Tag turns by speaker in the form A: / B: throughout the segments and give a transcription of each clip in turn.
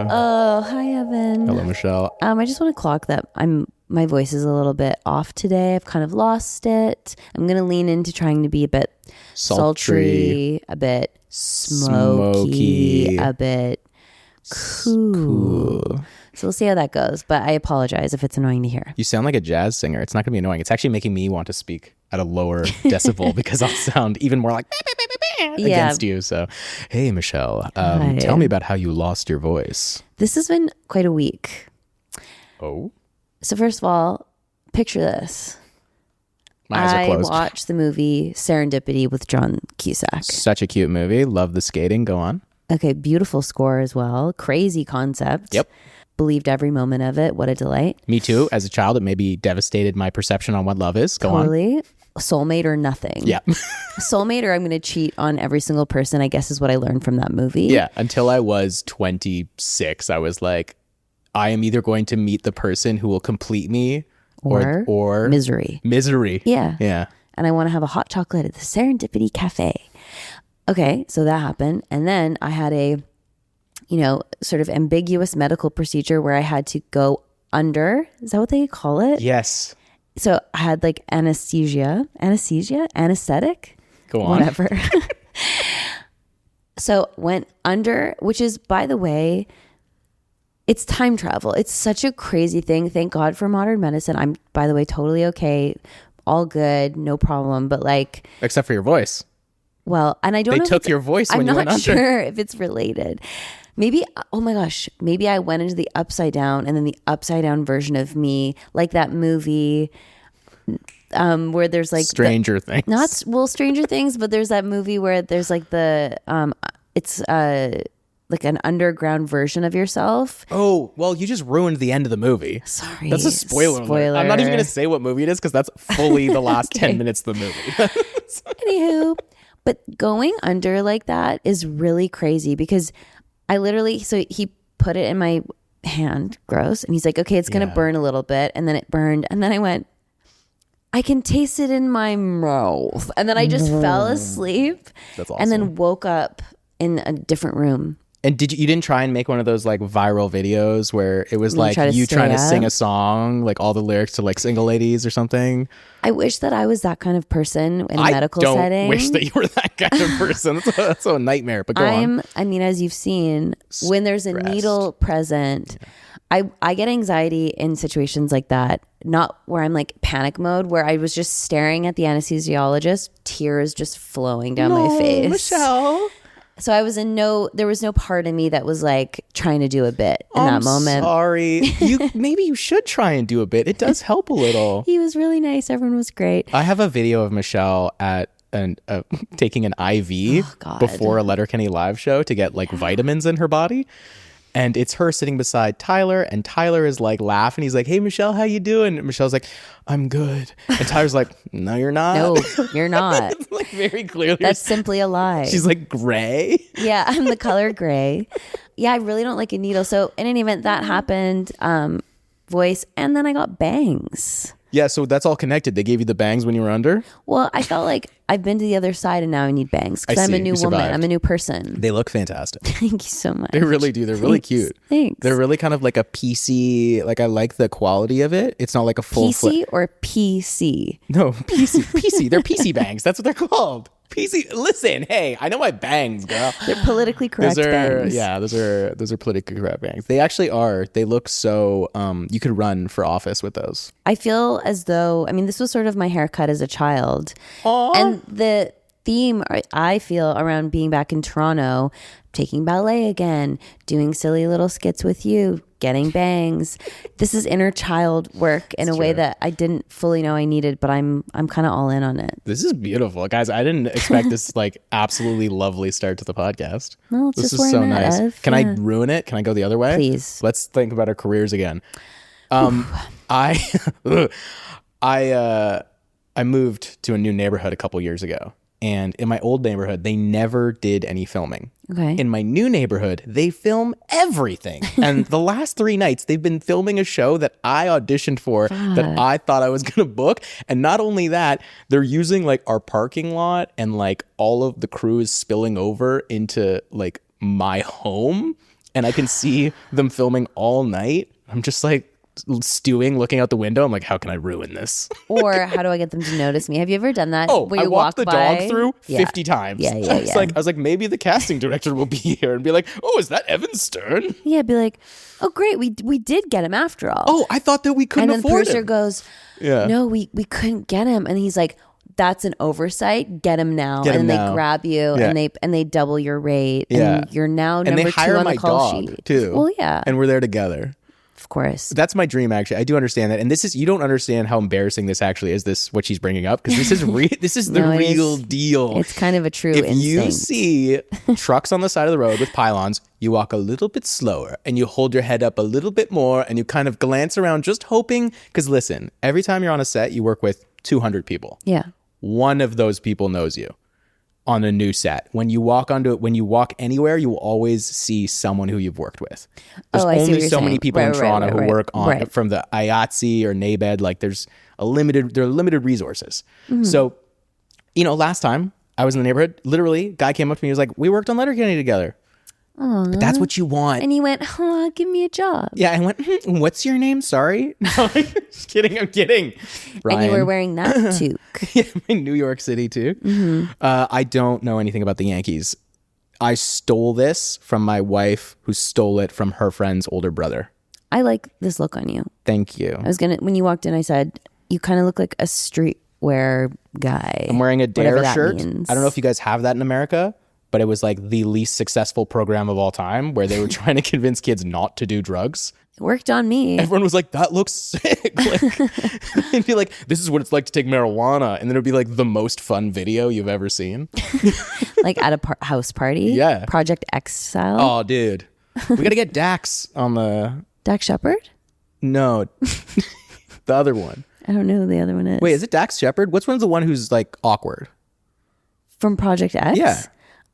A: Laura.
B: Oh, hi, Evan.
A: Hello, Michelle.
B: I just want to clock that my voice is a little bit off today. I've kind of lost it. I'm going to lean into trying to be a bit sultry, a bit smoky, a bit cool. So we'll see how that goes. But I apologize if it's annoying to hear.
A: You sound like a jazz singer. It's not going to be annoying. It's actually making me want to speak at a lower decibel because I'll sound even more like against you. So, hey, Michelle, tell me about how you lost your voice.
B: This has been quite a week.
A: Oh?
B: So first of all, picture this.
A: My eyes are closed.
B: I watched the movie Serendipity with John Cusack.
A: Such a cute movie. Love the skating. Go on.
B: Okay, beautiful score as well. Crazy concept.
A: Yep.
B: Believed every moment of it. What a delight.
A: Me too. As a child, it maybe devastated my perception on what love is. Go on.
B: Totally. Soulmate or nothing.
A: Yeah.
B: Soulmate or I'm going to cheat on every single person, I guess is what I learned from that movie.
A: Yeah. Until I was 26, I was like, I am either going to meet the person who will complete me or
B: misery.
A: Misery.
B: Yeah.
A: Yeah.
B: And I want to have a hot chocolate at the Serendipity Cafe. Okay, so that happened. And then I had a, sort of ambiguous medical procedure where I had to go under. Is that what they call it?
A: Yes.
B: So I had like anesthetic,
A: Go on.
B: whatever. So went under, which is, by the way, it's time travel. It's such a crazy thing. Thank God for modern medicine. I'm, by the way, totally okay. All good. No problem. But like.
A: Except for your voice.
B: Well, and I don't know.
A: They took your voice when you went under.
B: I'm not sure if it's related. Maybe, oh my gosh, maybe I went into the upside down and then the upside down version of me, like that movie where there's like
A: Stranger Things.
B: Not Stranger Things, but there's that movie where there's like it's like an underground version of yourself.
A: Oh, well, you just ruined the end of the movie.
B: Sorry.
A: That's a spoiler alert. I'm not even going to say what movie it is because that's fully the last 10 minutes of the movie.
B: Anywho, but going under like that is really crazy because I literally, so he put it in my hand, gross. And he's like, okay, it's going to burn a little bit. And then it burned. And then I went, I can taste it in my mouth. And then I just fell asleep.
A: That's awesome.
B: And then woke up in a different room.
A: And you didn't try and make one of those like viral videos where it was like you trying to sing a song, like all the lyrics to like Single Ladies or something?
B: I wish that I was that kind of person in a medical setting.
A: I wish that you were that kind of person. That's a nightmare, but go on.
B: I mean, as you've seen, when there's a needle present, I get anxiety in situations like that. Not where I'm like panic mode, where I was just staring at the anesthesiologist, tears just flowing down my face.
A: Michelle.
B: So there was no part of me that was like trying to do a bit in that moment.
A: Sorry. Maybe you should try and do a bit. It does help a little.
B: He was really nice. Everyone was great.
A: I have a video of Michelle at taking an IV before a Letterkenny live show to get like vitamins in her body. And it's her sitting beside Tyler, and Tyler is like laughing. He's like, hey, Michelle, how you doing? And Michelle's like, I'm good. And Tyler's like, no, you're not.
B: No, you're not.
A: It's like very clearly.
B: That's simply a lie.
A: She's like, gray?
B: Yeah, I'm the color gray. Yeah, I really don't like a needle. So in any event, that happened, voice, and then I got bangs.
A: Yeah, so that's all connected. They gave you the bangs when you were under?
B: Well, I felt like I've been to the other side and now I need bangs because I'm a new woman. I'm a new person.
A: They look fantastic.
B: Thank you so much.
A: They really do. They're really cute.
B: Thanks.
A: They're really kind of like a PC. Like I like the quality of it. It's not like a full
B: PC or PC?
A: No, PC. PC. They're PC bangs. That's what they're called. PC. Listen, hey, I know my bangs, girl.
B: They're politically correct bangs.
A: Yeah, those are politically correct bangs. They actually are. They look so. You could run for office with those.
B: I feel as though, I mean, this was sort of my haircut as a child.
A: Aww.
B: And the theme I feel around being back in Toronto, taking ballet again, doing silly little skits with you, getting bangs. This is inner child work in a way that I didn't fully know I needed, but I'm kind of all in on it.
A: This is beautiful, guys. I didn't expect this like absolutely lovely start to the podcast.
B: Well,
A: this is so nice. Can I ruin it? Can I go the other way?
B: Please.
A: Let's think about our careers again. I moved to a new neighborhood a couple years ago. And in my old neighborhood, they never did any filming.
B: Okay.
A: In my new neighborhood, they film everything. And the last 3 nights, they've been filming a show that I auditioned for that I thought I was going to book. And not only that, they're using like our parking lot and like all of the crew is spilling over into like my home. and I can see them filming all night. I'm just like stewing, looking out the window. I'm like, how can I ruin this?
B: Or how do I get them to notice me? Have you ever done that?
A: Oh,
B: where
A: I
B: you
A: walked
B: walk
A: the
B: by?
A: dog through 50 times.
B: Yeah.
A: I was like, maybe the casting director will be here and be like, oh, is that Evan Stern?
B: Yeah, be like, oh, great, we did get him after all.
A: Oh, I thought that we couldn't afford him.
B: And then the producer goes, no, we couldn't get him. And he's like, that's an oversight. Get him now. And then they grab you and they double your rate. And you're now number 2 on the call sheet.
A: Too.
B: Well, yeah.
A: And we're there together.
B: Of course.
A: That's my dream, actually. I do understand that. And this is, you don't understand how embarrassing this actually is, this, what she's bringing up, because this is this is the real deal.
B: It's kind of a true instinct.
A: If you see trucks on the side of the road with pylons, you walk a little bit slower and you hold your head up a little bit more and you kind of glance around just hoping, because listen, every time you're on a set, you work with 200 people.
B: Yeah.
A: One of those people knows you on a new set. When you walk anywhere, you will always see someone who you've worked with. There's only so many people in Toronto who work on from the IATSE or NABED. Like there are limited resources. Mm-hmm. So, last time I was in the neighborhood, literally, guy came up to me. He was like, "We worked on Letterkenny together." Aww. But that's what you want.
B: And he went, give me a job.
A: Yeah, I went, what's your name? Sorry. No, just kidding. I'm kidding. Ryan.
B: And you were wearing that toque.
A: Yeah, my New York City toque. Mm-hmm. I don't know anything about the Yankees. I stole this from my wife, who stole it from her friend's older brother.
B: I like this look on you.
A: Thank you.
B: When you walked in, I said, you kind of look like a streetwear guy.
A: I'm wearing a Dare shirt. I don't know if you guys have that in America, but it was like the least successful program of all time, where they were trying to convince kids not to do drugs.
B: It worked on me.
A: Everyone was like, that looks sick. They'd be like, this is what it's like to take marijuana. And then it'd be like the most fun video you've ever seen.
B: Like at a house party?
A: Yeah.
B: Project X style?
A: Oh, dude. We got to get Dax on the...
B: Dax Shepard?
A: No. The other one.
B: I don't know who the other one is.
A: Wait, is it Dax Shepard? Which one's the one who's like awkward?
B: From Project X?
A: Yeah.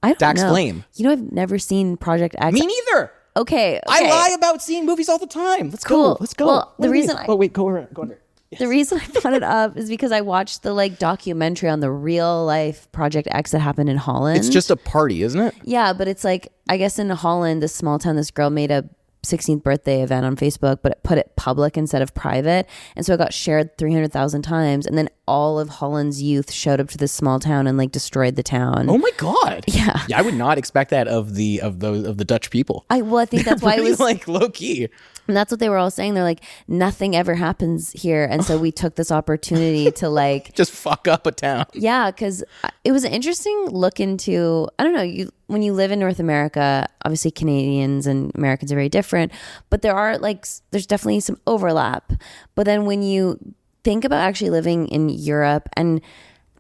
B: I don't
A: Dax
B: know.
A: Flame.
B: I've never seen Project X.
A: Me neither.
B: Okay.
A: I lie about seeing movies all the time. Let's go.
B: Well, the reason
A: go under. Yes.
B: The reason I brought it up is because I watched the documentary on the real life Project X that happened in Holland.
A: It's just a party, isn't it?
B: Yeah, but it's like, I guess in Holland, this small town, this girl made a 16th birthday event on Facebook, but it put it public instead of private. And so it got shared 300,000 times. And then all of Holland's youth showed up to this small town and destroyed the town.
A: Oh my God.
B: Yeah.
A: I would not expect that of the Dutch people.
B: I think that's why it was
A: low key.
B: And that's what they were all saying. They're like, nothing ever happens here. And so we took this opportunity to
A: just fuck up a town.
B: Yeah, because it was an interesting look into, I don't know, when you live in North America, obviously Canadians and Americans are very different, but there's definitely some overlap. But then when you think about actually living in Europe and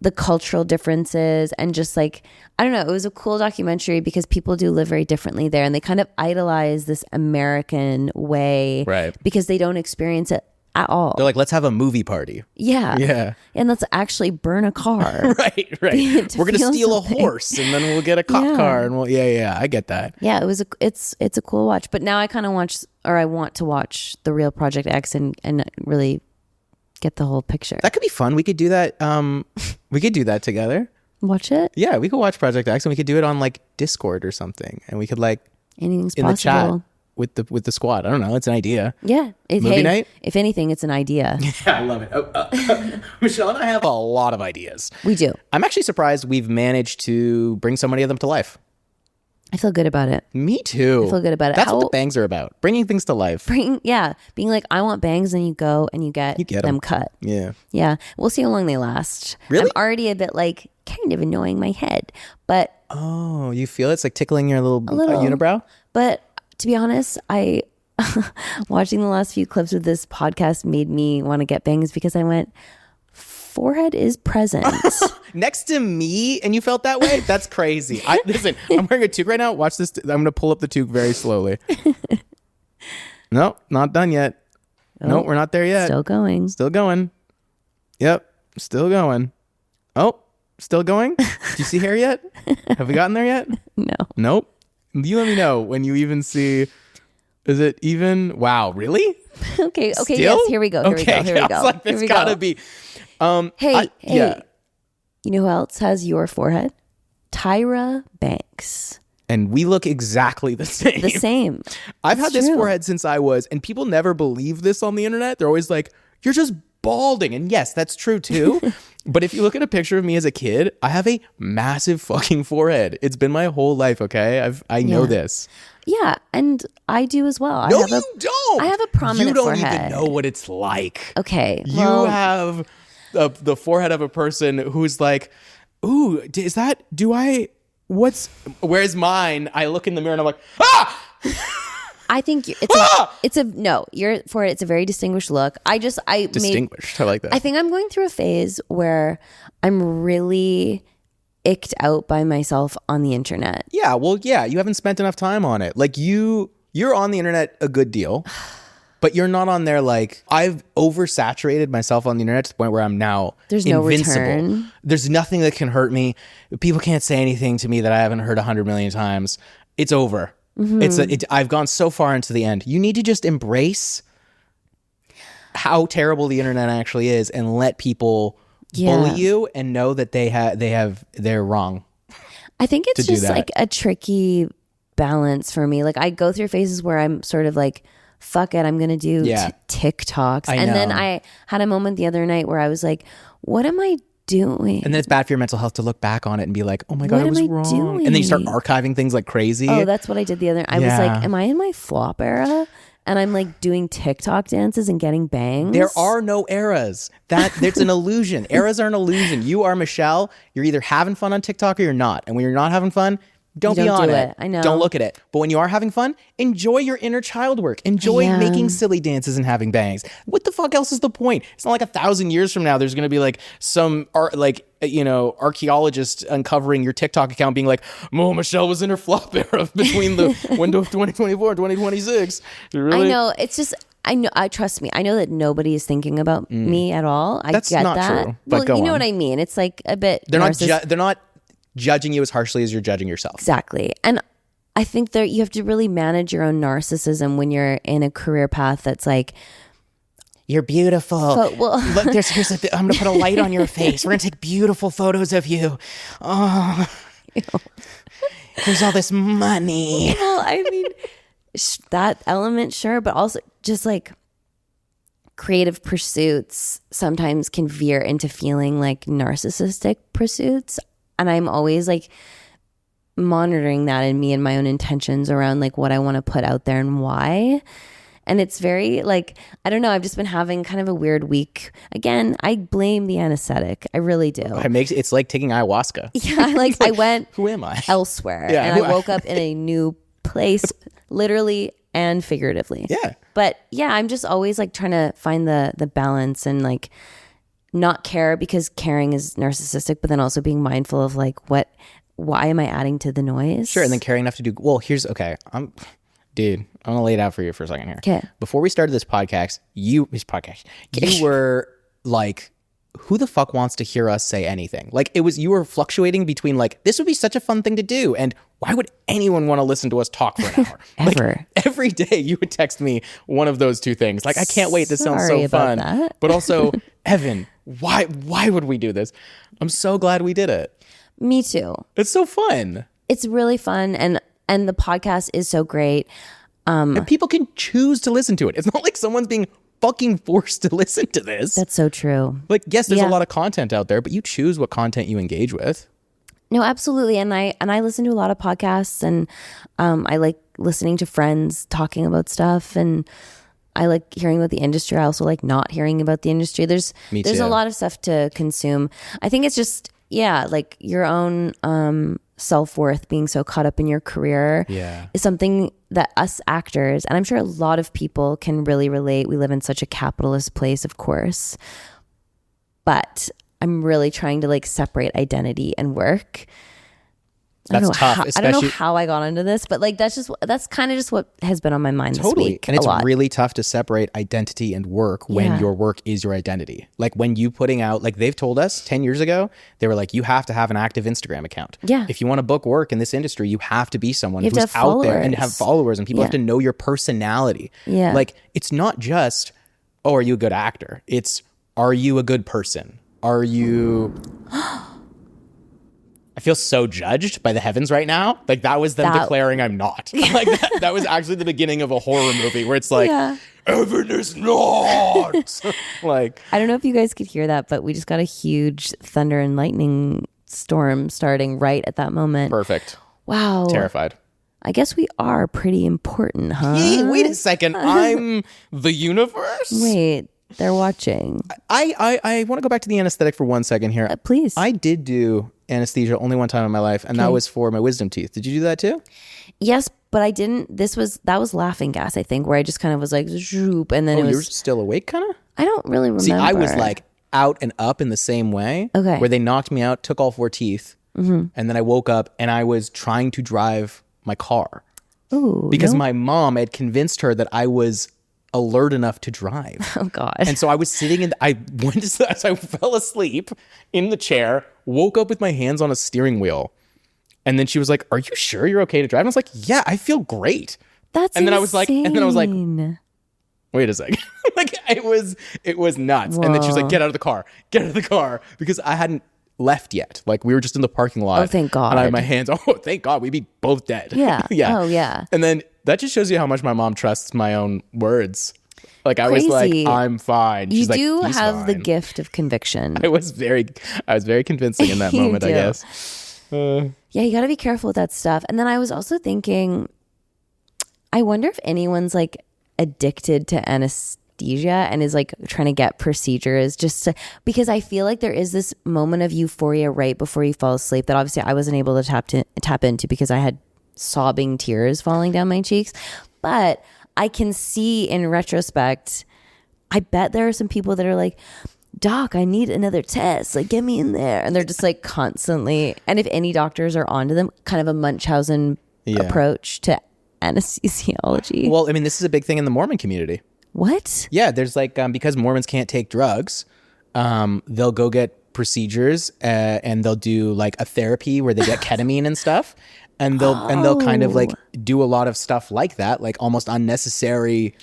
B: the cultural differences and just I don't know, it was a cool documentary because people do live very differently there and they kind of idolize this American way,
A: right? Because
B: they don't experience it at all.
A: They're like, let's have a movie party.
B: Yeah. And let's actually burn a car.
A: right. We're going to steal a horse and then we'll get a cop car and I get that.
B: Yeah, it's a cool watch. But now I kind of I want to watch the real Project X and really get the whole picture.
A: That could be fun. We could do that. We could do that together.
B: Watch it?
A: Yeah, we could watch Project X and we could do it on Discord or something. And we could
B: anything's
A: in
B: possible.
A: The chat with the squad. I don't know. It's an idea.
B: Yeah.
A: Movie night?
B: If anything, it's an idea.
A: Yeah, I love it. Michelle and I have a lot of ideas.
B: We do.
A: I'm actually surprised we've managed to bring so many of them to life.
B: I feel good about it.
A: Me too.
B: I feel good about it.
A: That's what the bangs are about. Bringing things to life.
B: Being like, I want bangs, and you go and you get them cut.
A: Yeah.
B: We'll see how long they last.
A: Really?
B: I'm already a bit kind of annoying my head, but
A: you feel it's tickling your little unibrow.
B: But to be honest, I watching the last few clips of this podcast made me want to get bangs because I went, forehead is present.
A: Next to me, and you felt that way? That's crazy. Listen, I'm wearing a toque right now. Watch this. I'm going to pull up the toque very slowly. No, not done yet. No, we're not there yet.
B: Still going.
A: Yep, still going. Oh, still going? Do you see hair yet? Have we gotten there yet?
B: No.
A: Nope. You let me know when you even see. Is it even? Wow, really?
B: Okay,
A: Still?
B: yes, here we go.
A: I was like, that's gotta be.
B: Hey,
A: yeah.
B: You know who else has your forehead? Tyra Banks.
A: And we look exactly the same.
B: The same.
A: I've had this forehead since I was, and people never believe this on the internet. They're always like, you're just balding. And yes, that's true too. But if you look at a picture of me as a kid, I have a massive fucking forehead. It's been my whole life, okay? I know this.
B: Yeah, and I do as well.
A: No, you don't.
B: I have a prominent forehead.
A: You don't even know what it's like.
B: Okay.
A: You have the forehead of a person who's like, ooh, is that, where's mine? I look in the mirror and I'm like, ah!
B: I think your forehead, it's a very distinguished look. I like that. I think I'm going through a phase where I'm really icked out by myself on the internet.
A: Yeah, well, yeah, you haven't spent enough time on it. Like you're on the internet a good deal, but you're not on there like, I've oversaturated myself on the internet to the point where I'm now invincible.
B: No return.
A: There's nothing that can hurt me. People can't say anything to me that I haven't heard 100 million times. It's over. Mm-hmm. I've gone so far into the end. You need to just embrace how terrible the internet actually is and let people bully you and know that they're wrong.
B: I think it's just like a tricky balance for me. Like I go through phases where I'm sort of like, fuck it, I'm going to do TikToks. And then I had a moment the other night where I was like, what am I doing?
A: And then it's bad for your mental health to look back on it and be like, oh my God, I was wrong. Doing? And then you start archiving things like crazy.
B: Oh, that's what I did the other night. I was like, am I in my flop era? And I'm like doing TikTok dances and getting bangs.
A: There are no eras. It's an illusion. Eras are an illusion. You are Michelle. You're either having fun on TikTok or you're not. And when you're not having fun, don't be on it.
B: I know.
A: Don't look at it. But when you are having fun, enjoy your inner child work. Enjoy making silly dances and having bangs. What the fuck else is the point? It's not like 1,000 years from now there's going to be like some archaeologist uncovering your TikTok account being like, oh, Michelle was in her flop era between the window of 2024 and 2026. Really?
B: I know. It's just... trust me. I know that nobody is thinking about me at all.
A: That's
B: get
A: not
B: that.
A: True. But
B: well, you know what I mean. It's like a bit.
A: They're not judging you as harshly as you're judging yourself.
B: Exactly. And I think that you have to really manage your own narcissism when you're in a career path that's like,
A: you're beautiful. Look, I'm going to put a light on your face. We're going to take beautiful photos of you. Oh, there's all this money.
B: Well, I mean, that element, sure, but also just like creative pursuits sometimes can veer into feeling like narcissistic pursuits. And I'm always like monitoring that in me and my own intentions around like what I want to put out there and why. And it's very like, I don't know, I've just been having kind of a weird week. Again, I blame the anesthetic. I really do.
A: It's like taking ayahuasca.
B: Yeah, like I went
A: who am I?
B: Elsewhere. Yeah, and I woke up in a new place, literally and figuratively.
A: Yeah.
B: But yeah, I'm just always like trying to find the balance and like not care, because caring is narcissistic, but then also being mindful of like why am I adding to the noise?
A: Sure. And then caring enough to do, well, I'm going to lay it out for you for a second here.
B: Okay.
A: Before we started this podcast, you were like, who the fuck wants to hear us say anything? Like you were fluctuating between like, this would be such a fun thing to do, and why would anyone want to listen to us talk for an hour?
B: Ever.
A: Like, every day you would text me one of those two things. Like, I can't wait. This sounds so fun.
B: That.
A: But also, Evan, why would we do this? I'm so glad we did it.
B: Me too.
A: It's so fun.
B: It's really fun. And the podcast is so great.
A: And people can choose to listen to it. It's not like someone's being fucking forced to listen to this.
B: That's so true.
A: Like, yes, there's a lot of content out there, but you choose what content you engage with.
B: No, absolutely. And I listen to a lot of podcasts, and I like listening to friends talking about stuff, and I like hearing about the industry. I also like not hearing about the industry. There's a lot of stuff to consume. I think it's just, like your own self-worth being so caught up in your career is something that us actors, and I'm sure a lot of people can really relate. We live in such a capitalist place, of course, but I'm really trying to like separate identity and work.
A: That's tough.
B: I don't know how I got into this, but like that's kind of just what has been on my mind this week.
A: And it's really tough to separate identity and work when your work is your identity. Like when you putting out, like they've told us 10 years ago, they were like, you have to have an active Instagram account.
B: Yeah.
A: If you want to book work in this industry, you have to be someone who's out there and have followers, and people have to know your personality.
B: Yeah.
A: Like it's not just, oh, are you a good actor? It's, are you a good person? Are you... I feel so judged by the heavens right now. Like that was them declaring I'm not. Like that was actually the beginning of a horror movie where it's like, heaven is not. Like,
B: I don't know if you guys could hear that, but we just got a huge thunder and lightning storm starting right at that moment.
A: Perfect.
B: Wow.
A: Terrified.
B: I guess we are pretty important, huh?
A: Wait a second. I'm the universe?
B: Wait, they're watching.
A: I want to go back to the anesthetic for 1 second here.
B: Please.
A: I did do anesthesia only one time in my life, and that was for my wisdom teeth. Did you do that too?
B: Yes, but I didn't. That was laughing gas, I think, where I just kind of was like, zoop, and then it was.
A: You were still awake, kind of?
B: I don't really remember.
A: See, I was like out and up in the same way.
B: Okay.
A: Where they knocked me out, took all 4 teeth, and then I woke up and I was trying to drive my car.
B: Ooh,
A: because my mom had convinced her that I was alert enough to drive.
B: Oh God.
A: And so I was sitting I fell asleep in the chair, woke up with my hands on a steering wheel. And then she was like, "Are you sure you're okay to drive?" And I was like, "Yeah, I feel great."
B: That's
A: and then
B: insane.
A: I was like, wait a second. Like it was nuts.
B: Whoa.
A: And then she was like, "Get out of the car," because I hadn't left yet. Like we were just in the parking lot.
B: Oh, thank God.
A: And I had my hands, thank God, we'd be both dead.
B: Yeah.
A: Yeah.
B: Oh yeah.
A: And then that just shows you how much my mom trusts my own words. Like I was like, "I'm fine." She's like,
B: you do
A: "He's
B: have
A: fine."
B: the gift of conviction.
A: I was very convincing in that moment, I guess.
B: Yeah, you got to be careful with that stuff. And then I was also thinking, I wonder if anyone's like addicted to anesthesia and is like trying to get procedures because I feel like there is this moment of euphoria right before you fall asleep that obviously I wasn't able to tap into because I had sobbing tears falling down my cheeks. But I can see in retrospect, I bet there are some people that are like, "Doc, I need another test. Like, get me in there." And they're just like constantly. And if any doctors are onto them, kind of a Munchausen approach to anesthesiology.
A: Well, I mean, this is a big thing in the Mormon community.
B: What?
A: Yeah, there's like because Mormons can't take drugs, they'll go get procedures and they'll do like a therapy where they get ketamine and stuff, and they'll kind of like do a lot of stuff like that, like almost unnecessary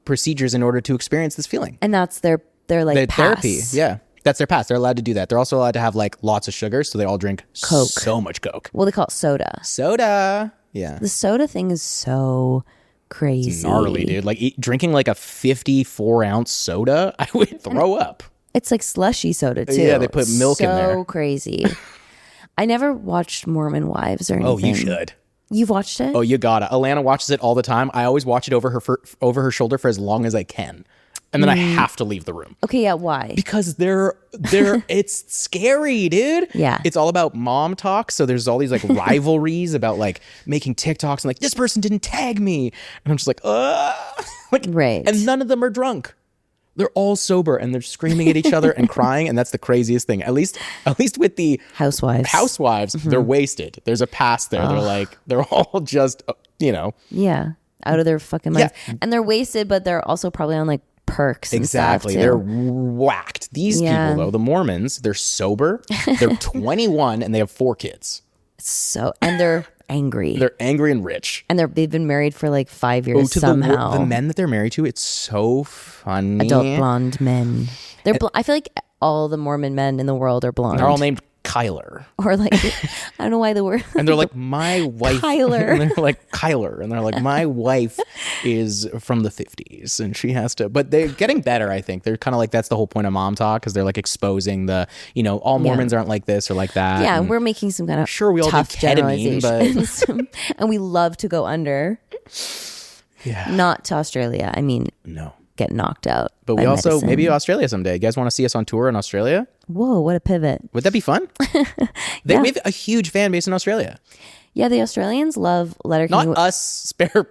A: procedures in order to experience this feeling.
B: And that's their like pass.
A: Therapy. Yeah, that's their pass. They're allowed to do that. They're also allowed to have like lots of sugar, so they all drink
B: Coke.
A: So much Coke.
B: Well, they call it soda.
A: Soda. Yeah.
B: The soda thing is so crazy.
A: It's gnarly, dude. Like drinking like a 54-ounce soda, I would throw up.
B: It's like slushy soda too.
A: Yeah, they put milk in there.
B: So crazy. I never watched Mormon Wives or anything.
A: Oh, you should.
B: You've watched it?
A: Oh, you gotta. Alana watches it all the time. I always watch it over her shoulder for as long as I can. And then I have to leave the room.
B: Okay, yeah, why?
A: Because they're it's scary, dude.
B: Yeah.
A: It's all about mom talk. So there's all these like rivalries about like making TikToks and like, this person didn't tag me. And I'm just like, like,
B: right.
A: And none of them are drunk. They're all sober and they're screaming at each other and crying. And that's the craziest thing. At least with the housewives, they're wasted. There's a past there. They're all just,
B: Yeah. Out of their fucking minds. Yeah. And they're wasted, but they're also probably on like perks and
A: exactly.
B: Stuff
A: They're whacked. These people though, the Mormons, they're sober. They're 21 and they have 4 kids.
B: And they're angry.
A: They're angry and rich.
B: And they've been married for like 5 years somehow.
A: The men that they're married to, it's so funny.
B: Adult blonde men. I feel like all the Mormon men in the world are blonde.
A: They're all named Kyler.
B: Or like, I don't know why the word.
A: And they're like, my wife.
B: Kyler.
A: And they're like, Kyler. And they're like, my wife is from the 50s and she has to. But they're getting better, I think. They're kind of like, that's the whole point of mom talk, because they're like exposing the, all Mormons aren't like this or like that.
B: Yeah, and we're making some kind of
A: sure we all
B: tough
A: do ketamine,
B: but and we love to go under.
A: Yeah.
B: Not to Australia. I mean,
A: no.
B: Get knocked out.
A: But we also, maybe Australia someday. You guys want to see us on tour in Australia?
B: Whoa, what a pivot.
A: Would that be fun? We have a huge fan base in Australia.
B: Yeah, the Australians love Letterkenny.
A: Not us, spare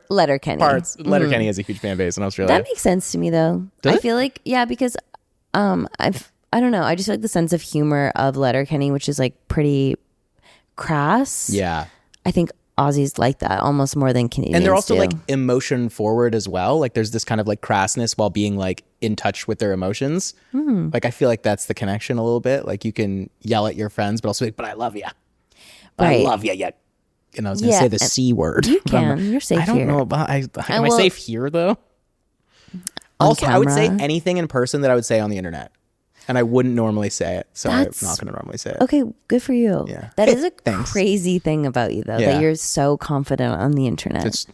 B: Letterkenny.
A: Parts. Letterkenny has a huge fan base in Australia.
B: That makes sense to me though. I feel like, yeah, because I don't know. I just like the sense of humor of Letterkenny, which is like pretty crass.
A: Yeah.
B: I think Aussies like that almost more than Canadians.
A: And they're also
B: do.
A: like emotion forward as well. Like there's this kind of like crassness while being like in touch with their emotions. Like I feel like that's the connection a little bit. Like you can yell at your friends, but also like, but I love you. Right. I love you. Yeah. And I was going to say the C word.
B: You can. You're safe here.
A: I don't know about, am I safe here though? Also, camera. I would say anything in person that I would say on the internet. and I wouldn't normally say it, so I'm not going to normally say it.
B: Okay, good for you.
A: Yeah.
B: That is a
A: Thanks.
B: crazy thing about you, though, that you're so confident on the internet.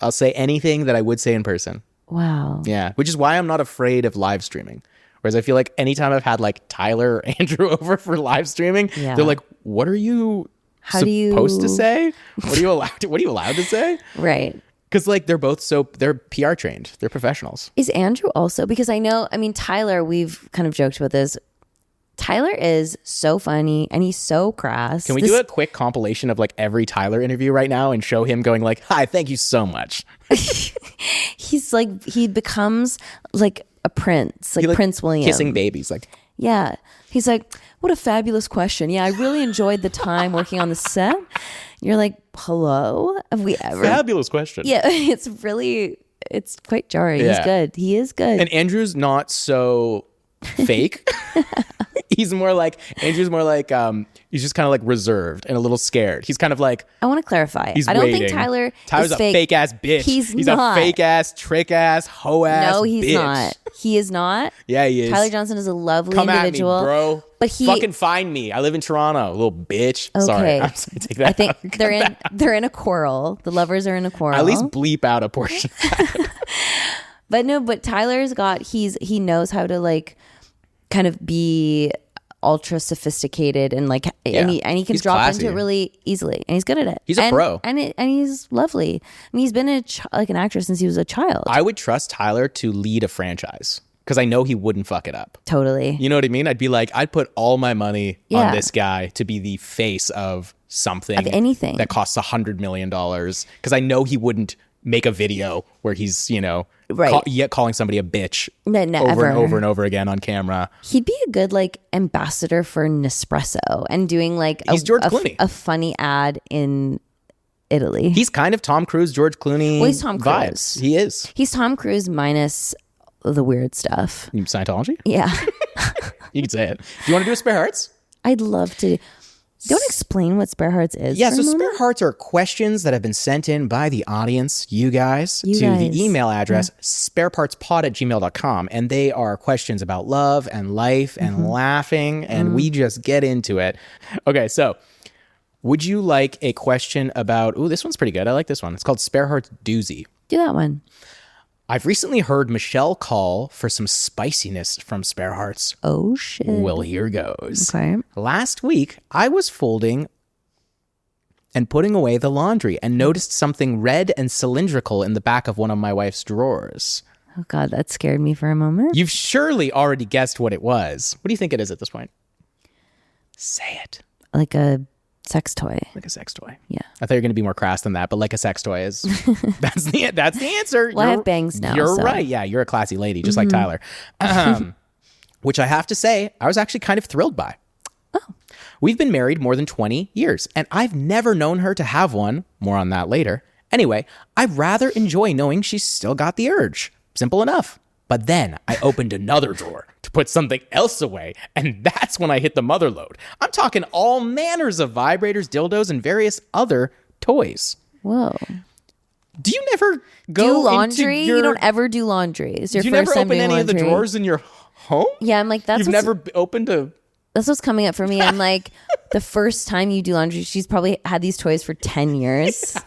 A: I'll say anything that I would say in person.
B: Wow.
A: Yeah, which is why I'm not afraid of live streaming. Whereas I feel like anytime I've had like Tyler or Andrew over for live streaming, they're like, "What are you supposed to say? What are you allowed to say?"
B: Right.
A: Because like they're PR trained. They're professionals.
B: Is Andrew also? Because Tyler, we've kind of joked about this. Tyler is so funny and he's so crass.
A: Can we do a quick compilation of like every Tyler interview right now and show him going like, "Hi, thank you so much."
B: He's like, he becomes like a prince, like Prince William.
A: Kissing babies. Like,
B: yeah. He's like, what a fabulous question. Yeah, I really enjoyed the time working on the set. You're like, hello? Have we ever?
A: Fabulous question.
B: Yeah, it's quite jarring. Yeah. He's good. He is good.
A: And Andrew's not so fake. Andrew's more like he's just kind of like reserved and a little scared. He's kind of like,
B: I want to clarify.
A: I
B: don't think Tyler's
A: a fake ass bitch. He's not. A fake ass, trick ass, hoe ass.
B: No, he's
A: bitch.
B: Not. He is not.
A: Yeah, he is.
B: Tyler Johnson is a lovely
A: individual. Come at me, bro.
B: But he
A: fucking find me. I live in Toronto, little bitch.
B: Okay.
A: Sorry, I'm sorry, take that.
B: I think they're in a quarrel. The lovers are in a quarrel.
A: At least bleep out a portion.
B: But Tyler's he knows how to like kind of be ultra sophisticated and like and he can drop classy. Into it really easily, and he's good at it.
A: He's a pro,
B: and he's lovely. I mean, he's been like an actor since he was a child.
A: I would trust Tyler to lead a franchise because I know he wouldn't fuck it up.
B: Totally.
A: You know what I mean? I'd be like, I'd put all my money on this guy to be the face of something,
B: of anything
A: that costs $100 million, because I know he wouldn't make a video where he's calling somebody a bitch over and over again on camera.
B: He'd be a good like ambassador for Nespresso and doing like
A: he's George Clooney,
B: a funny ad in Italy.
A: He's kind of Tom Cruise, George Clooney.
B: Well, he's Tom Cruise.
A: Vibes. He is.
B: He's Tom Cruise minus the weird stuff.
A: Scientology?
B: Yeah.
A: You can say it. Do you want to do a Spare Hearts?
B: I'd love to. Don't explain what Spare Hearts is.
A: Yeah, so Spare Hearts are questions that have been sent in by the audience, you guys. The email address, sparepartspod@gmail.com. And they are questions about love and life and laughing, and we just get into it. Okay, so would you like a question about... Ooh, this one's pretty good. I like this one. It's called Spare Hearts Doozy.
B: Do that one.
A: I've recently heard Michelle call for some spiciness from Spare Hearts.
B: Oh, shit.
A: Well, here goes.
B: Okay.
A: Last week, I was folding and putting away the laundry and noticed something red and cylindrical in the back of one of my wife's drawers.
B: Oh, God, that scared me for a moment.
A: You've surely already guessed what it was. What do you think it is at this point? Say it.
B: Like a sex toy.
A: Like a sex toy.
B: Yeah.
A: I thought you were going to be more crass than that, but like a sex toy is... that's the answer.
B: Well, I have bangs now.
A: You're right. Yeah, you're a classy lady, just like Tyler. Which I have to say, I was actually kind of thrilled by.
B: Oh.
A: We've been married more than 20 years, and I've never known her to have one. More on that later. Anyway, I rather enjoy knowing she's still got the urge. Simple enough. But then I opened another drawer to put something else away, and that's when I hit the mother lode. I'm talking all manners of vibrators, dildos, and various other toys.
B: Whoa.
A: Do you never go
B: do laundry?
A: Into your...
B: You don't ever do laundry. It's your
A: do you
B: first
A: never
B: time
A: open any
B: laundry?
A: of the drawers in your home?
B: Yeah, I'm like,
A: You've never opened a...
B: That's what's coming up for me. I'm like, the first time you do laundry, she's probably had these toys for 10 years.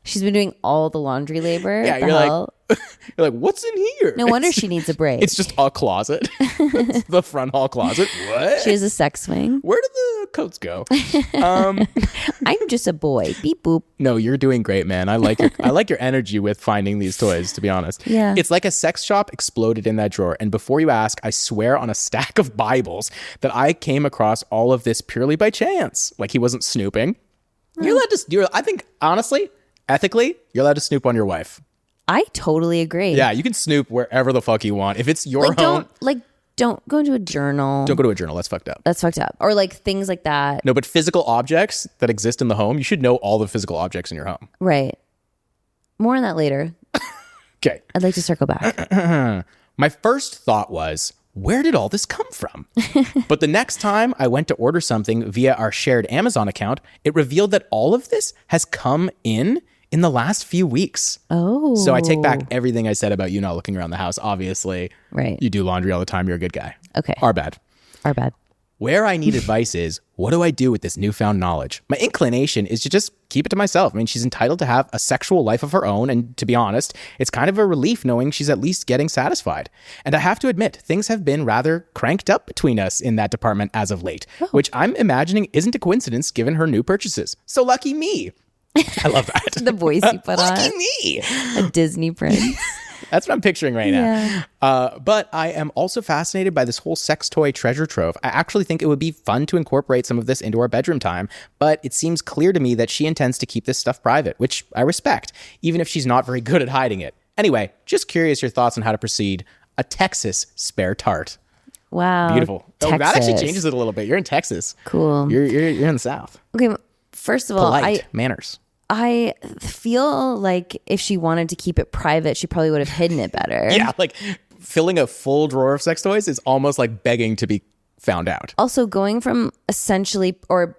B: She's been doing all the laundry labor.
A: Yeah, you're like, what's in here?
B: No wonder she needs a break.
A: It's just a closet. It's the front hall closet. What?
B: She has a sex swing.
A: Where did the coats go?
B: I'm just a boy. Beep boop.
A: No, you're doing great, man. I like your energy with finding these toys, to be honest.
B: Yeah.
A: It's like a sex shop exploded in that drawer. And before you ask, I swear on a stack of Bibles that I came across all of this purely by chance. Like he wasn't snooping. You're allowed to... I think, honestly... Ethically, you're allowed to snoop on your wife.
B: I totally agree.
A: Yeah, you can snoop wherever the fuck you want. If it's your home.
B: Don't go into a journal.
A: Don't go to a journal. That's fucked up.
B: That's fucked up. Or like things like that.
A: No, but physical objects that exist in the home, you should know all the physical objects in your home.
B: Right. More on that later.
A: Okay.
B: I'd like to circle back.
A: My first thought was, where did all this come from? But the next time I went to order something via our shared Amazon account, it revealed that all of this has come in the last few weeks.
B: Oh.
A: So I take back everything I said about you not looking around the house. Obviously,
B: right.
A: You do laundry all the time. You're a good guy.
B: Okay.
A: Our bad.
B: Our bad.
A: Where I need advice is, what do I do with this newfound knowledge? My inclination is to just keep it to myself. I mean, she's entitled to have a sexual life of her own, and to be honest, it's kind of a relief knowing she's at least getting satisfied. And I have to admit, things have been rather cranked up between us in that department as of late, which I'm imagining isn't a coincidence given her new purchases. So lucky me. I love that.
B: The voice you put on.
A: Lucky me.
B: A Disney prince.
A: That's what I'm picturing right now. But I am also fascinated by this whole sex toy treasure trove. I actually think it would be fun to incorporate some of this into our bedroom time, but it seems clear to me that she intends to keep this stuff private, which I respect, even if she's not very good at hiding it. Anyway, just curious your thoughts on how to proceed. A Texas spare tart.
B: Wow.
A: Beautiful.
B: Texas.
A: Oh, that actually changes it a little bit. You're in Texas.
B: Cool.
A: You're in the South.
B: Okay, first of all,
A: Polite manners.
B: I feel like if she wanted to keep it private, she probably would have hidden it better.
A: Yeah, like filling a full drawer of sex toys is almost like begging to be found out.
B: Also, going from essentially, or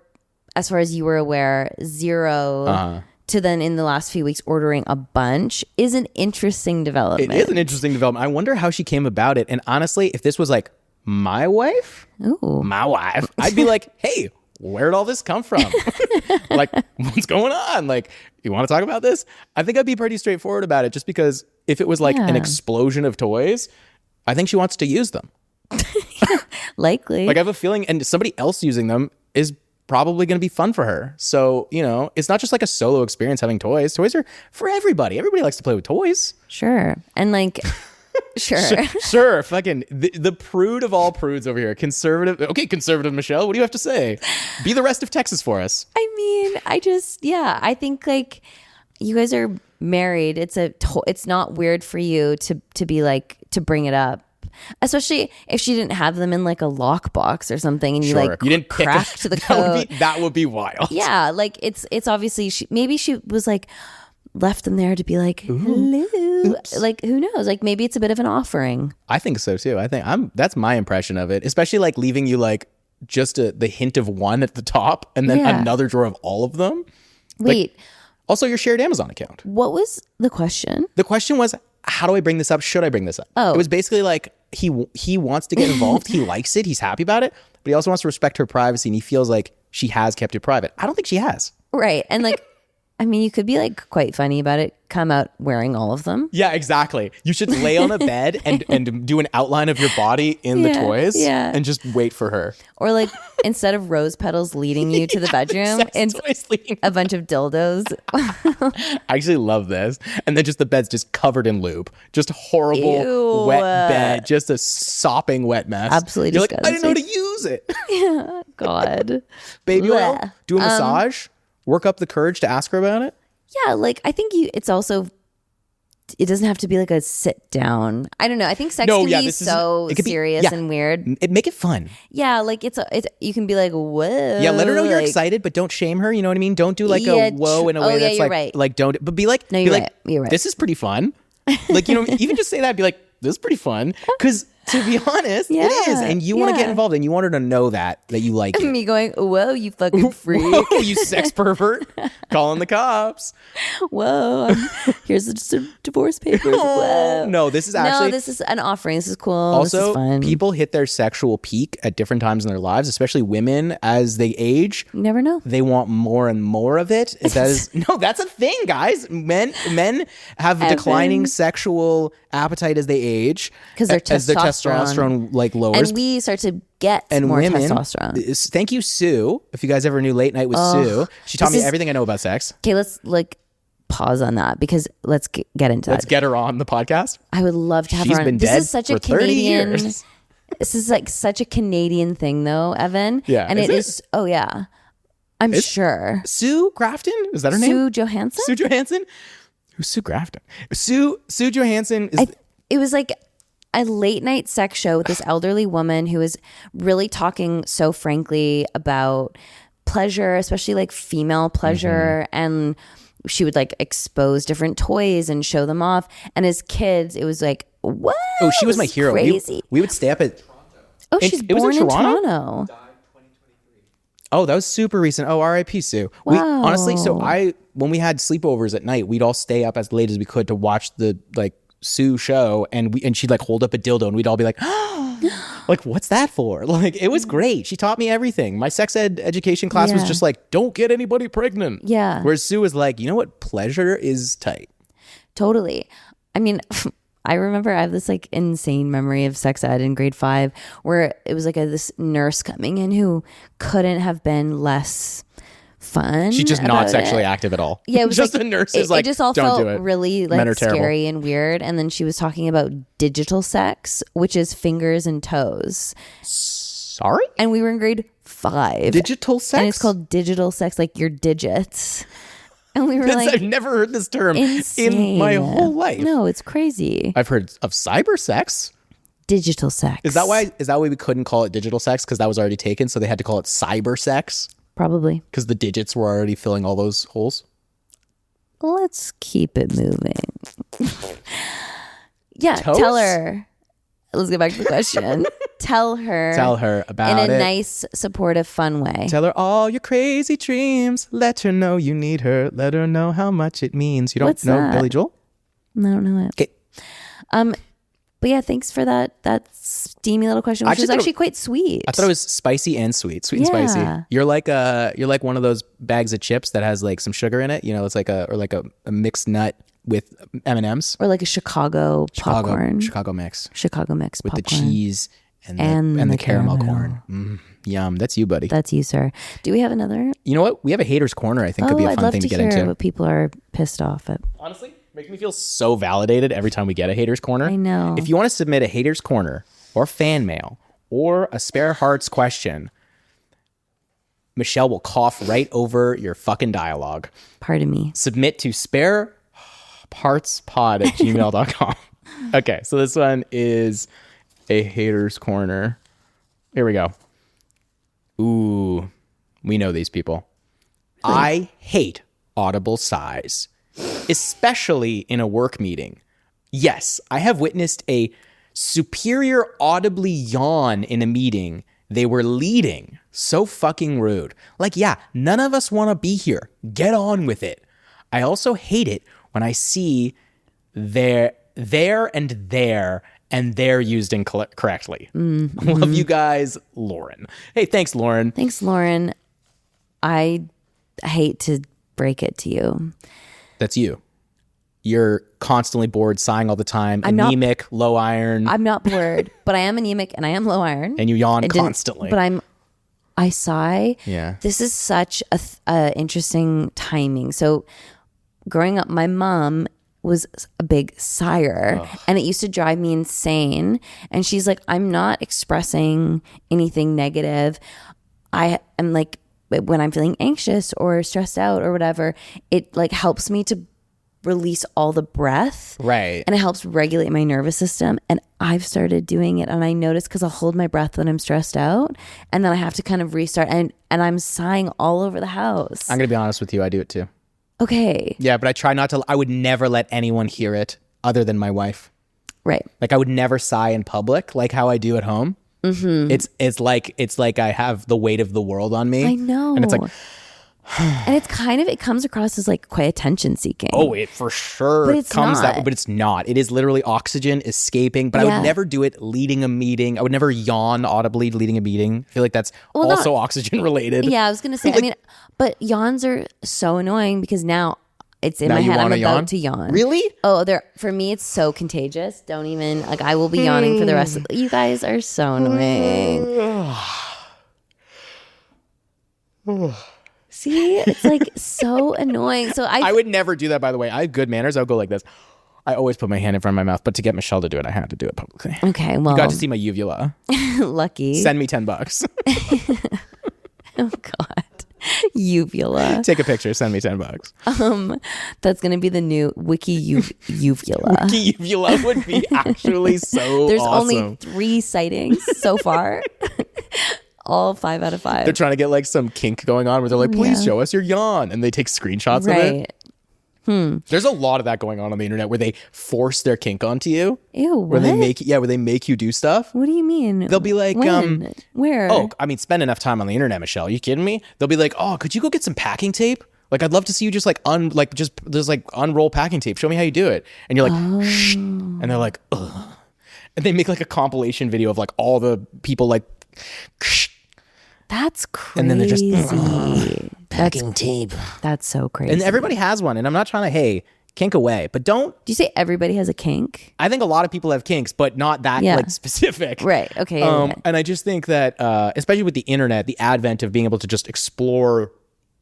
B: as far as you were aware, 0 to then in the last few weeks ordering a bunch is an interesting development.
A: It is an interesting development. I wonder how she came about it. And honestly, if this was like my wife, I'd be like, hey, where'd all this come from? Like, what's going on? Like, you want to talk about this? I think I'd be pretty straightforward about it, just because if it was like an explosion of toys, I think she wants to use them.
B: Likely.
A: Like, I have a feeling, and somebody else using them is probably going to be fun for her. So, you know, it's not just like a solo experience having toys. Toys are for everybody. Everybody likes to play with toys.
B: Sure. And like... Sure.
A: Fucking the prude of all prudes over here. Conservative. Okay, conservative Michelle, what do you have to say? Be the rest of Texas for us.
B: I mean, I think like you guys are married. It's not weird for you to be like, to bring it up. Especially if she didn't have them in like a lockbox or something, and you like
A: you didn't
B: cracked the code.
A: That would be wild.
B: Yeah, like it's obviously maybe she was like left them there to be like, hello. Oops. Like, who knows? Like, maybe it's a bit of an offering.
A: I think so too. I think that's my impression of it, especially like leaving you like just the hint of one at the top and then another drawer of all of them.
B: Wait.
A: Like, also your shared Amazon account.
B: What was the question?
A: The question was, how do I bring this up? Should I bring this up?
B: Oh.
A: It was basically like he wants to get involved. He likes it. He's happy about it, but he also wants to respect her privacy, and he feels like she has kept it private. I don't think she has.
B: Right. And like, I mean, you could be like quite funny about it. Come out wearing all of them.
A: Yeah, exactly. You should lay on a bed and do an outline of your body in the toys and just wait for her.
B: Or like, instead of rose petals leading you to the bedroom, it's a bunch of dildos.
A: I actually love this. And then just the bed's just covered in lube. Just horrible, wet bed. Just a sopping wet mess.
B: Absolutely
A: You're
B: disgusting.
A: like, I didn't know how to use it.
B: Yeah, God.
A: Baby oil, do a massage. Work up the courage to ask her about it.
B: Yeah, like I think it doesn't have to be like a sit down. I don't know. I think sex can be so serious and weird.
A: Make it fun.
B: Yeah, like it's you can be like, whoa.
A: Yeah, let her know you're excited, but don't shame her. You know what I mean? Don't do like a whoa in a way that's like don't. But be like,
B: no, you're right. You're right.
A: This is pretty fun. Like, you know, even just say that. Be like, this is pretty fun. Because to be honest, it is. And you want to get involved, and you want her to know that you like it.
B: Me going, whoa, you fucking freak.
A: Whoa, you sex pervert. Calling the cops.
B: Whoa. Here's the divorce papers. Whoa.
A: No, this is actually...
B: No, this is an offering. This is cool.
A: Also,
B: this is fun.
A: People hit their sexual peak at different times in their lives, especially women as they age.
B: You never know.
A: They want more and more of it. That's a thing, guys. Men have a declining sexual appetite as they age.
B: Because their testosterone
A: like lowers.
B: And we start to get more women, testosterone.
A: Thank you, Sue. If you guys ever knew Late Night with Sue, she taught me everything I know about sex.
B: Okay, let's like pause on that because let's get into
A: Let's get her on the podcast.
B: I would love to have her on.
A: She's been dead for 30 years.
B: This is like such a Canadian thing though, Evan.
A: Yeah.
B: And it is. Oh yeah. I'm sure.
A: Sue Grafton? Is that her name?
B: Sue Johansson?
A: Sue Johansson? Who's Sue Grafton? Sue Johansson is...
B: It was like a late night sex show with this elderly woman who was really talking so frankly about pleasure, especially like female pleasure. And she would like expose different toys and show them off. And as kids, it was like, what?
A: Oh, she was my hero.
B: Crazy.
A: We would stay up at...
B: Oh, she's born in Toronto.
A: Oh, that was super recent. Oh, R.I.P. Sue.
B: Wow.
A: We honestly, when we had sleepovers at night, we'd all stay up as late as we could to watch the like Sue show, and she'd like hold up a dildo, and we'd all be like, oh, Like, what's that for? Like, it was great. She taught me everything. My sex ed education class was just like, don't get anybody pregnant.
B: Yeah.
A: Whereas Sue was like, you know what? Pleasure is tight.
B: Totally. I mean, I remember I have this like insane memory of sex ed in grade 5 where it was like this nurse coming in who couldn't have been less fun.
A: She's just not sexually active at all.
B: Yeah, it was
A: just
B: like,
A: the nurse is like,
B: it just all
A: don't
B: felt
A: do it.
B: really like scary and weird. And then she was talking about digital sex, which is fingers and toes.
A: Sorry?
B: And we were in grade 5.
A: Digital sex?
B: And it's called digital sex, like your digits. And we were like,
A: I've never heard this term
B: insane.
A: in my whole life.
B: No, it's crazy.
A: I've heard of cyber sex.
B: Digital sex.
A: Is that why we couldn't call it digital sex? Because that was already taken, so they had to call it cyber sex?
B: Probably.
A: Because the digits were already filling all those holes?
B: Let's keep it moving. Yeah,
A: Toes?
B: tell her. Let's get back to the question. Tell her
A: about it.
B: In a nice, supportive, fun way.
A: Tell her all your crazy dreams. Let her know you need her. Let her know how much it means. You don't
B: What's
A: know
B: that?
A: Billy Joel?
B: I don't know it.
A: Okay.
B: But yeah, thanks for that steamy little question, which was actually quite sweet.
A: I thought it was spicy and sweet and spicy. You're like one of those bags of chips that has like some sugar in it. You know, it's like a mixed nut with M&Ms.
B: Or like a Chicago popcorn.
A: Chicago mix.
B: Chicago mix
A: with
B: popcorn.
A: the cheese and the caramel corn. Yum. That's you, buddy.
B: That's you, sir. Do we have another?
A: You know what? We have a haters corner. I think could be a fun thing to get into.
B: I'd love to hear what people are pissed off at.
A: Honestly, makes me feel so validated every time we get a haters corner.
B: I know.
A: If you want to submit a haters corner or fan mail or a spare hearts question, Michelle will cough right over your fucking dialogue.
B: Pardon me.
A: Submit to sparepartspod@gmail.com. Okay, so this one is a haters corner. Here we go. Ooh, we know these people. I hate audible sighs, especially in a work meeting. Yes, I have witnessed a superior audibly yawn in a meeting they were leading. So fucking rude. Like, yeah, none of us want to be here. Get on with it. I also hate it when I see there and they're used incorrectly. Mm-hmm. Love you guys, Lauren. Hey, thanks, Lauren.
B: Thanks, Lauren. I hate to break it to you.
A: That's you. You're constantly bored, sighing all the time, anemic, low iron.
B: I'm not bored, but I am anemic and I am low iron.
A: And you yawn constantly.
B: But I sigh.
A: Yeah.
B: This is such a interesting timing. So growing up, my mom was a big sigher and it used to drive me insane. And she's like, I'm not expressing anything negative. I am like, when I'm feeling anxious or stressed out or whatever, it like helps me to release all the breath.
A: Right.
B: And it helps regulate my nervous system. And I've started doing it. And I notice because I'll hold my breath when I'm stressed out. And then I have to kind of restart. And I'm sighing all over the house.
A: I'm going to be honest with you. I do it too.
B: Okay.
A: Yeah, but I try not to. I would never let anyone hear it other than my wife.
B: Right.
A: Like I would never sigh in public like how I do at home. Mm-hmm. It's like I have the weight of the world on me.
B: I know.
A: And it's like...
B: and it's kind of, it comes across as like quite attention seeking.
A: Oh, it for sure
B: but it's
A: comes
B: not.
A: that way, but it's not. It is literally oxygen escaping, but I would never do it leading a meeting. I would never yawn audibly leading a meeting. I feel like that's also oxygen related.
B: Yeah, I was going to say, like, but yawns are so annoying because now it's in my head. I'm about to yawn.
A: Really?
B: Oh, for me, it's so contagious. Don't even, like, I will be yawning for the rest of you guys are so annoying. See, it's like so annoying. So I
A: would never do that, by the way. I have good manners. I would go like this. I always put my hand in front of my mouth, but to get Michelle to do it, I had to do it publicly.
B: Okay, well.
A: You got to see my uvula.
B: Lucky.
A: Send me $10.
B: Oh, God. Uvula.
A: Take a picture. Send me $10.
B: That's going to be the new Wiki Uvula.
A: Wiki Uvula would be actually so
B: There's
A: awesome.
B: only 3 sightings so far. All 5 out of 5.
A: They're trying to get like some kink going on where they're like, please show us your yawn. And they take screenshots of it. There's a lot of that going on the internet where they force their kink onto you.
B: Ew, what?
A: Where they make you do stuff.
B: What do you mean?
A: They'll be like,
B: when? Where?
A: Oh, I mean, spend enough time on the internet, Michelle. Are you kidding me? They'll be like, oh, could you go get some packing tape? Like, I'd love to see you just unroll packing tape. Show me how you do it. And you're like, shh. And they're like, ugh. And they make like a compilation video of like all the people like.
B: That's crazy.
A: And then they're just packing tape.
B: That's so crazy.
A: And everybody has one. And I'm not trying to, kink away, but don't.
B: Do you say everybody has a kink?
A: I think a lot of people have kinks, but not that like specific.
B: Right. Okay.
A: And I just think that, especially with the internet, the advent of being able to just explore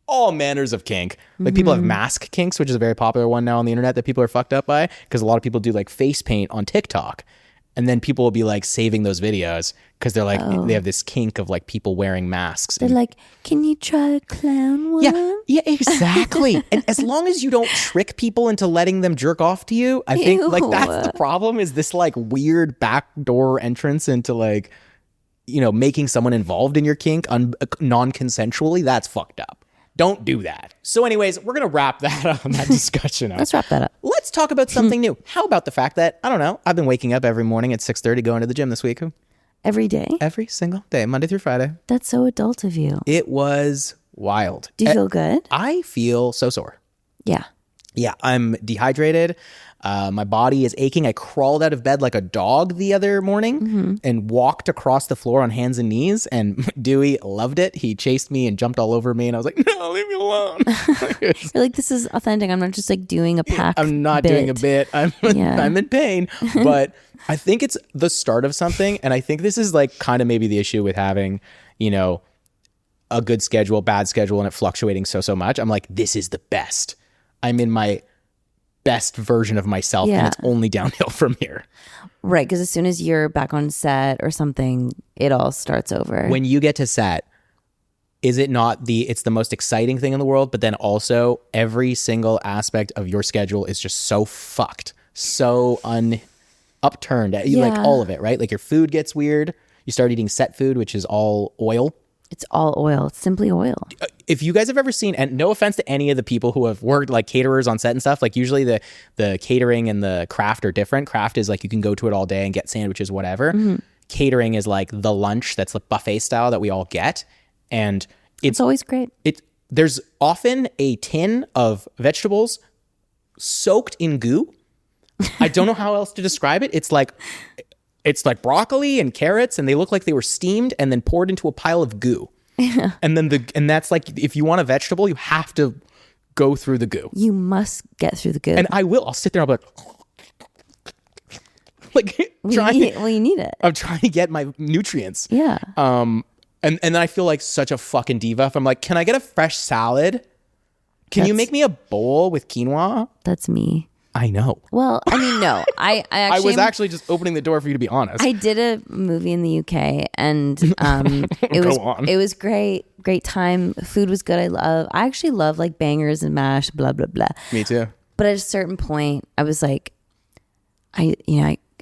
A: all manners of kink. Like people have mask kinks, which is a very popular one now on the internet that people are fucked up by, because a lot of people do like face paint on TikTok. And then people will be like saving those videos because they're like, they have this kink of like people wearing masks.
B: They're like, can you try a clown one?
A: Yeah, exactly. And as long as you don't trick people into letting them jerk off to you, I think like that's the problem, is this like weird backdoor entrance into like, making someone involved in your kink non-consensually. That's fucked up. Don't do that. So anyways, we're going to wrap that up on that discussion.
B: Let's wrap that up.
A: Let's talk about something new. How about the fact that, I don't know, I've been waking up every morning at 6:30 going to the gym this week.
B: Every day?
A: Every single day, Monday through Friday.
B: That's so adult of you.
A: It was wild.
B: Do you feel good?
A: I feel so sore.
B: Yeah.
A: Yeah, I'm dehydrated. My body is aching. I crawled out of bed like a dog the other morning and walked across the floor on hands and knees. And Dewey loved it. He chased me and jumped all over me. And I was like, no, leave me alone.
B: You're like, this is authentic. I'm not just like doing a pack.
A: I'm not doing a bit. I'm in pain. But I think it's the start of something. And I think this is like kind of maybe the issue with having, a good schedule, bad schedule, and it fluctuating so much. I'm like, this is the best. I'm in my best version of myself, and it's only downhill from here.
B: Right, because as soon as you're back on set or something, it all starts over.
A: When you get to set, is it not it's the most exciting thing in the world, but then also every single aspect of your schedule is just so fucked, so upturned. Like all of it, right? Like your food gets weird. You start eating set food, which is all oil.
B: It's all oil. It's simply oil.
A: If you guys have ever seen, and no offense to any of the people who have worked like caterers on set and stuff, like usually the catering and the craft are different. Craft is like you can go to it all day and get sandwiches, whatever. Catering is like the lunch that's like buffet style that we all get. And it's always great. There's often a tin of vegetables soaked in goo. I don't know how else to describe it. It's like broccoli and carrots, and they look like they were steamed and then poured into a pile of goo. Yeah. And that's like, if you want a vegetable, you have to go through the goo. You must get through the goo. And I will. I'll sit there and I'll be like you need it. I'm trying to get my nutrients. Yeah. And then I feel like such a fucking diva if I'm like, can I get a fresh salad? Can you make me a bowl with quinoa? That's me. I know. Well, I mean, no. I actually was actually just opening the door for you, to be honest. I did a movie in the UK, and it was great time. Food was good. I actually love like bangers and mash, blah blah blah. Me too. But at a certain point, I was like, I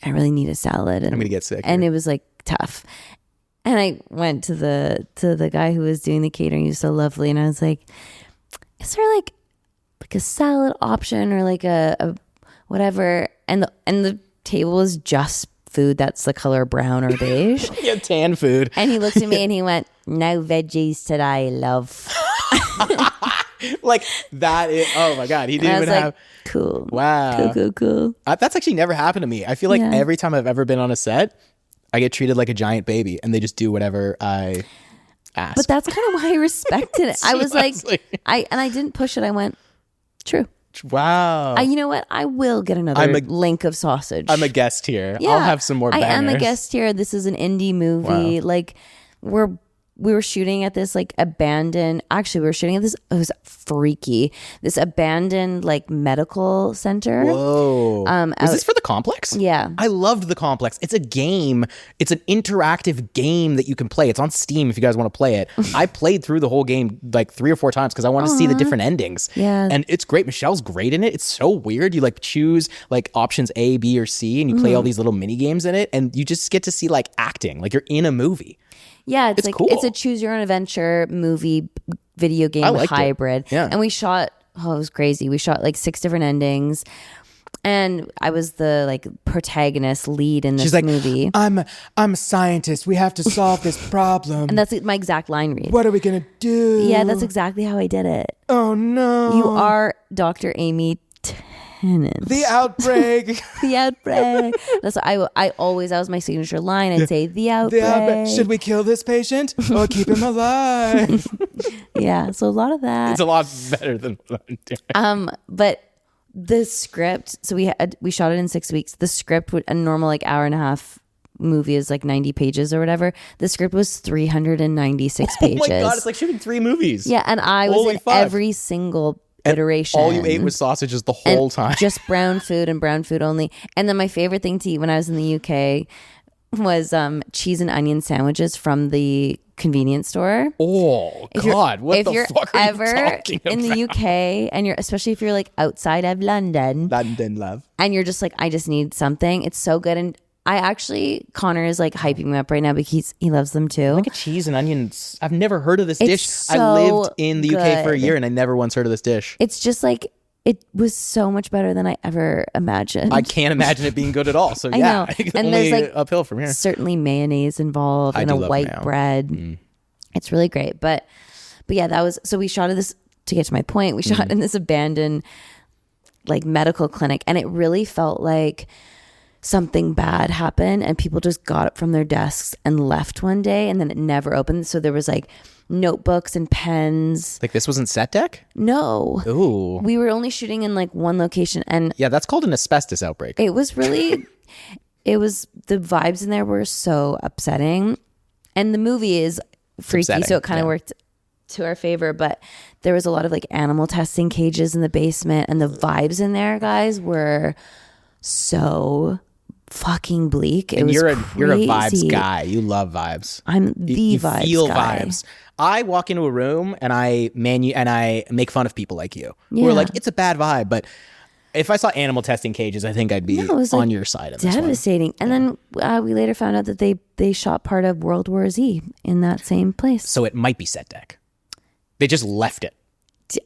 A: really need a salad, and I'm gonna get sick. And it was like tough. And I went to the guy who was doing the catering. He was so lovely, and I was like, is there like a salad option or like a whatever? And the table is just food that's the color brown or beige. Yeah, tan food. And he looked at me and he went, no veggies today, love. Like that is, oh my God. He didn't even have. Cool. Wow. Cool. That's actually never happened to me. I feel like every time I've ever been on a set, I get treated like a giant baby and they just do whatever I ask. But that's kind of why I respected it. I was like, I didn't push it. I went, true. Wow. You know what? I will get another link of sausage. I'm a guest here. Yeah, I'll have some more bangers. I am a guest here. This is an indie movie. Wow. Like we were shooting at this like abandoned, actually we were shooting at this, it was freaky, this abandoned like medical center. Whoa. Was this for the complex? Yeah. I loved the complex. It's a game. It's an interactive game that you can play. It's on Steam if you guys want to play it. I played through the whole game like 3 or 4 times because I wanted to see the different endings. Yeah. And it's great. Michelle's great in it. It's so weird. You like choose like options A, B, or C, and you play all these little mini games in it, and you just get to see like acting, like you're in a movie. Yeah, it's like cool. It's a choose your own adventure movie video game hybrid. It. Yeah. And we shot, it was crazy. We shot like 6 different endings. And I was the like protagonist lead in this movie. I'm a scientist. We have to solve this problem. And that's my exact line read. What are we going to do? Yeah, that's exactly how I did it. Oh no. You are Dr. Amy
B: penance.
A: The outbreak.
B: The outbreak. That's what I always, that was my signature line. I'd say the outbreak.
A: Should we kill this patient or keep him alive?
B: Yeah, so a lot of that.
A: It's a lot better than what I'm doing.
B: But the script, so we shot it in 6 weeks. The script would, a normal like hour and a half movie is like 90 pages or whatever. The script was 396 pages.
A: Oh my God, it's like shooting 3 movies.
B: Yeah, and I was in every single iteration.
A: All you ate was sausages the whole time.
B: Just brown food and brown food only. And then my favorite thing to eat when I was in the UK was cheese and onion sandwiches from the convenience store.
A: Oh God, what the fuck are you talking about?
B: If you're ever in the UK and especially if you're like outside of London,
A: love,
B: and you're just like, I just need something. It's so good. And Connor is like hyping me up right now because he loves them too.
A: Like a cheese and onions. I've never heard of this dish.
B: So
A: I lived in the UK for a year and I never once heard of this dish.
B: It's just like, it was so much better than I ever imagined.
A: I can't imagine it being good at all. So
B: I know. And
A: only
B: there's like
A: uphill from here.
B: Certainly mayonnaise involved and a white bread. It's really great. But yeah, that was, so we shot this, to get to my point, we shot in this abandoned like medical clinic, and it really felt like something bad happened and people just got up from their desks and left one day, and then it never opened. So there was like notebooks and pens.
A: Like this wasn't set deck?
B: No.
A: Ooh.
B: We were only shooting in like one location, and
A: yeah, that's called an asbestos outbreak.
B: It was really, the vibes in there were so upsetting, and the movie is freaky, so it kind of worked to our favor. But there was a lot of like animal testing cages in the basement, and the vibes in there, guys, were so fucking bleak. It was
A: you're a
B: crazy.
A: vibes guy. You love vibes.
B: I'm the
A: you
B: vibes
A: feel
B: guy.
A: Vibes. I walk into a room and I make fun of people like you who are like, it's a bad vibe. But if I saw animal testing cages, I think I'd be on your side of this one.
B: Devastating. And then we later found out that they shot part of World War Z in that same place.
A: So it might be set deck. They just left it.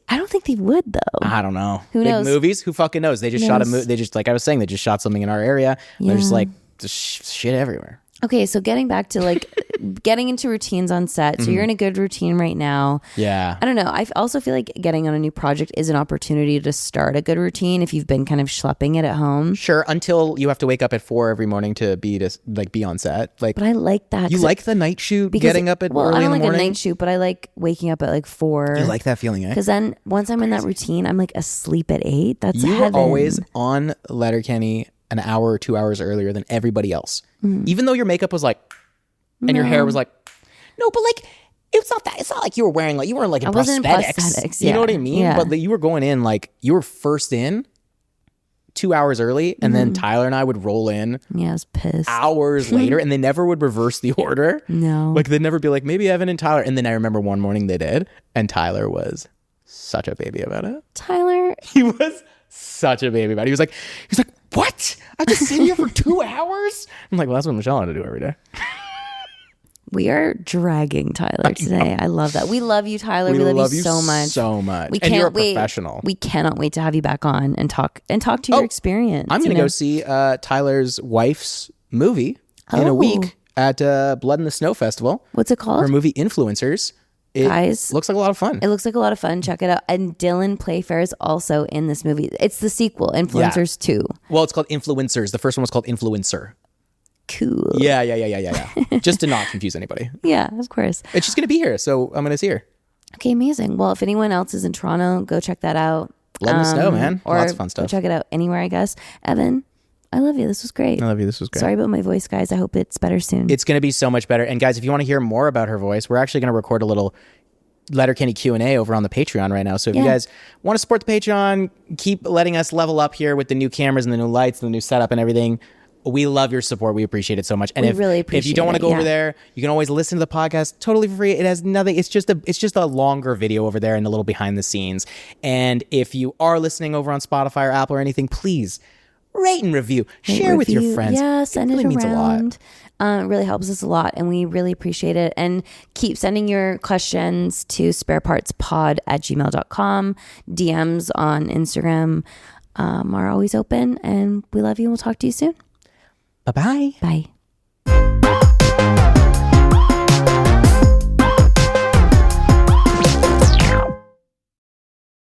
B: I don't think they would though.
A: I don't know.
B: Who knows?
A: Movies? Who fucking knows? They just shot a movie. They just, like I was saying, they just shot something in our area. Yeah. They're just like, shit everywhere.
B: Okay, so getting back to like getting into routines on set. So you're in a good routine right now.
A: Yeah.
B: I don't know. I also feel like getting on a new project is an opportunity to start a good routine if you've been kind of schlepping it at home.
A: Sure, until you have to wake up at 4 every morning to be on set. Like,
B: but I like that.
A: You like the night shoot, getting up at early in the morning?
B: I don't like a night shoot, but I like waking up at like 4.
A: You like that feeling, eh?
B: Because then once I'm in that routine, I'm like asleep at 8. That's
A: you
B: heaven.
A: Were always on Letterkenny an hour or 2 hours earlier than everybody else. Even though your makeup was like, and your hair was like, no, but like, it's not that. It's not like you weren't in prosthetics. You know what I mean? Yeah. But you were going in like, you were first in 2 hours early, and then Tyler and I would roll in.
B: Yeah, I was pissed.
A: Hours later, and they never would reverse the order.
B: No.
A: Like, they'd never be like, maybe Evan and Tyler. And then I remember one morning they did, and Tyler was such a baby about it.
B: Tyler.
A: He was such a baby about it. He was like, what? I've just sitting here for 2 hours? I'm like, well, that's what Michelle had to do every day.
B: We are dragging Tyler today. I love that. We love you, Tyler. We love you so much.
A: So much. And you're a professional.
B: We cannot wait to have you back on and talk to your experience.
A: I'm going to go see Tyler's wife's movie in a week at Blood in the Snow Festival.
B: What's it called?
A: Her movie Influencers. Guys, looks like a lot of fun.
B: It looks like a lot of fun. Check it out. And Dylan Playfair is also in this movie. It's the sequel, Influencers 2.
A: Well, it's called Influencers. The first one was called Influencer.
B: Cool.
A: Yeah. Just to not confuse anybody.
B: Yeah, of course.
A: It's just going to be here, so I'm going to see her.
B: Okay, amazing. Well, if anyone else is in Toronto, go check that out.
A: Let us know, man.
B: Or
A: lots of fun stuff.
B: Go check it out anywhere, I guess. Evan, I love you. This was great.
A: I love you. This was great.
B: Sorry about my voice, guys. I hope it's better soon.
A: It's going to be so much better. And guys, if you want to hear more about her voice, we're actually going to record a little Letterkenny Q&A over on the Patreon right now. So if you guys want to support the Patreon, keep letting us level up here with the new cameras and the new lights and the new setup and everything. We love your support. We appreciate it so much. And if you don't want to go over there, you can always listen to the podcast totally for free. It has nothing. It's just a longer video over there and a little behind the scenes. And if you are listening over on Spotify or Apple or anything, please rate and review. Share with your friends.
B: Yeah, send it
A: means
B: around.
A: A lot.
B: It really helps us a lot, and we really appreciate it. And keep sending your questions to sparepartspod@gmail.com. DMs on Instagram are always open, and we love you. We'll talk to you soon.
A: Bye-bye.
B: Bye.